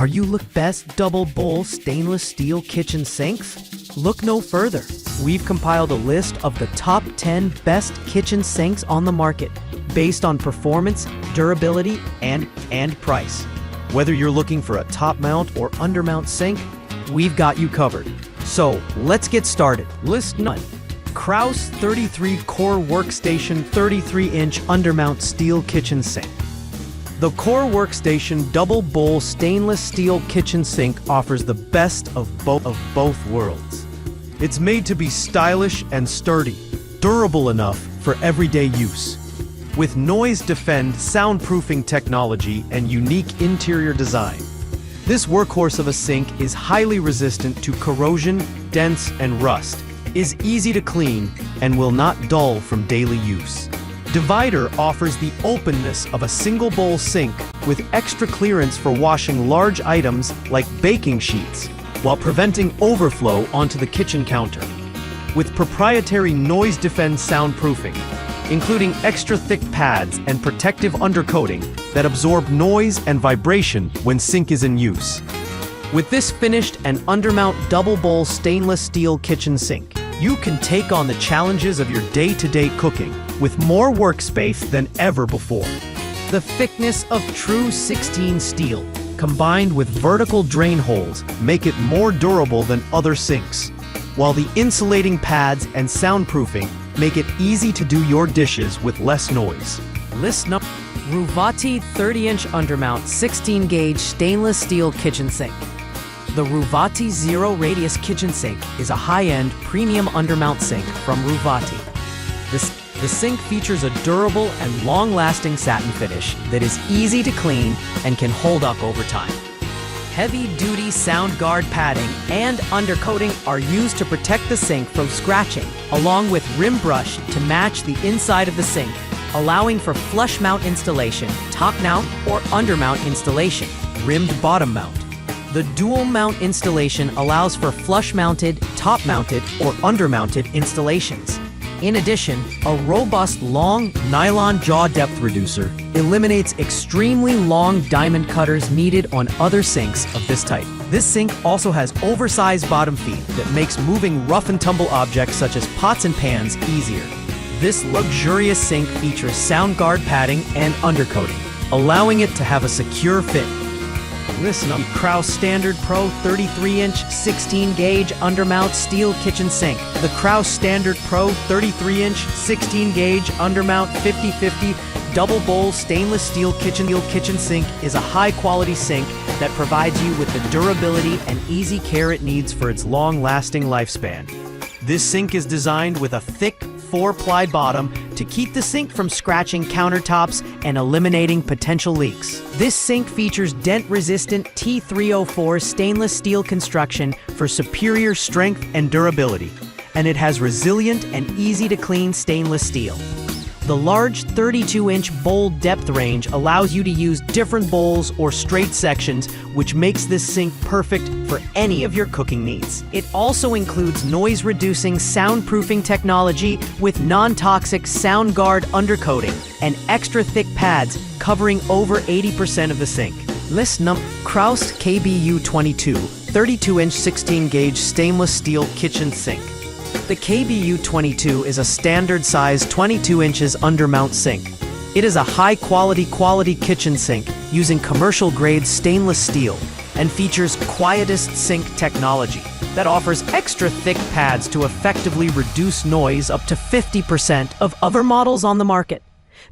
Are you look best double bowl stainless steel kitchen sinks? Look no further. We've compiled a list of the top 10 best kitchen sinks on the market based on performance, durability, and price. Whether you're looking for a top mount or undermount sink, we've got you covered. So let's get started. List 9. Kraus 33 Core Workstation 33-inch Undermount Steel Kitchen Sink. The Core Workstation Double Bowl Stainless Steel Kitchen Sink offers the best of both worlds. It's made to be stylish and sturdy, durable enough for everyday use. With noise defend soundproofing technology and unique interior design, this workhorse of a sink is highly resistant to corrosion, dents, and rust, is easy to clean, and will not dull from daily use. Divider offers the openness of a single bowl sink with extra clearance for washing large items like baking sheets, while preventing overflow onto the kitchen counter. With proprietary noise defend soundproofing, including extra thick pads and protective undercoating that absorb noise and vibration when sink is in use. With this finished and undermount double bowl stainless steel kitchen sink, you can take on the challenges of your day-to-day cooking with more workspace than ever before. The thickness of true 16 steel, combined with vertical drain holes, make it more durable than other sinks, while the insulating pads and soundproofing make it easy to do your dishes with less noise. List number: Ruvati 30-inch Undermount 16-gauge Stainless Steel Kitchen Sink. The Ruvati Zero Radius Kitchen Sink is a high-end premium undermount sink from Ruvati. The sink features a durable and long-lasting satin finish that is easy to clean and can hold up over time. Heavy-duty sound guard padding and undercoating are used to protect the sink from scratching, along with rim brush to match the inside of the sink, allowing for flush mount installation, top mount, or undermount installation, rimmed bottom mount. The dual mount installation allows for flush-mounted, top-mounted, or under-mounted installations. In addition, a robust long nylon jaw depth reducer eliminates extremely long diamond cutters needed on other sinks of this type. This sink also has oversized bottom feet that makes moving rough and tumble objects such as pots and pans easier. This luxurious sink features sound guard padding and undercoating, allowing it to have a secure fit. Listen up. Kraus Standard Pro 33-inch 16-gauge Undermount Steel Kitchen Sink. The Kraus Standard Pro 33-inch 16-gauge Undermount 50/50 Double Bowl Stainless Steel Kitchen Sink is a high-quality sink that provides you with the durability and easy care it needs for its long-lasting lifespan. This sink is designed with a thick 4-ply bottom to keep the sink from scratching countertops and eliminating potential leaks. This sink features dent-resistant T304 stainless steel construction for superior strength and durability, and it has resilient and easy-to-clean stainless steel. The large 32-inch bowl depth range allows you to use different bowls or straight sections, which makes this sink perfect for any of your cooking needs. It also includes noise-reducing soundproofing technology with non-toxic sound guard undercoating and extra thick pads covering over 80% of the sink. List number: Kraus KBU22 32-inch 16-gauge stainless steel kitchen sink. The KBU22 is a standard-size 22 inches undermount sink. It is a high-quality kitchen sink using commercial-grade stainless steel and features quietest sink technology that offers extra thick pads to effectively reduce noise up to 50% of other models on the market.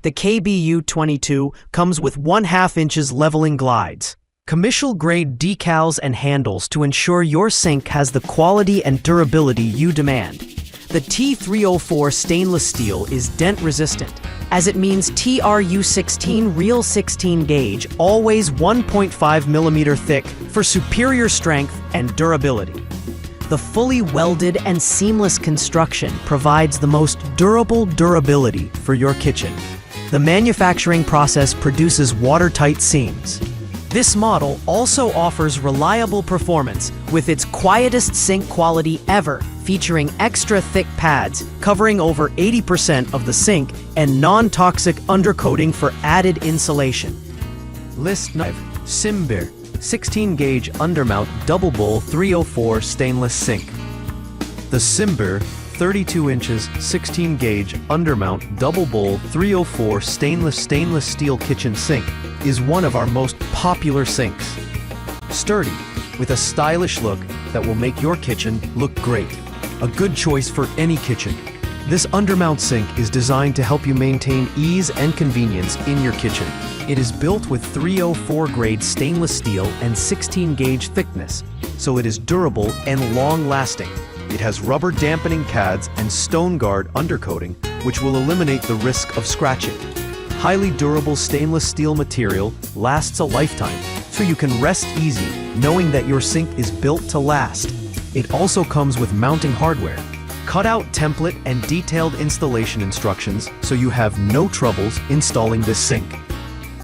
The KBU22 comes with 1/2 inches leveling glides, commercial-grade decals and handles to ensure your sink has the quality and durability you demand. The T304 stainless steel is dent-resistant, as it means TRU16 Real 16 gauge, always 1.5 millimeter thick for superior strength and durability. The fully welded and seamless construction provides the most durable durability for your kitchen. The manufacturing process produces watertight seams. This model also offers reliable performance with its quietest sink quality ever, featuring extra thick pads covering over 80% of the sink and non-toxic undercoating for added insulation. List 9. Simbir 16-gauge Undermount double bowl 304 stainless sink. The Simber 32 inches 16-gauge Undermount double bowl 304 stainless steel kitchen sink is one of our most popular sinks. Sturdy, with a stylish look that will make your kitchen look great. A good choice for any kitchen. This Undermount sink is designed to help you maintain ease and convenience in your kitchen. It is built with 304 grade stainless steel and 16-gauge thickness, so it is durable and long-lasting. It has rubber dampening pads and stone guard undercoating, which will eliminate the risk of scratching. Highly durable stainless steel material lasts a lifetime, so you can rest easy knowing that your sink is built to last. It also comes with mounting hardware, cut-out template and detailed installation instructions, so you have no troubles installing this sink.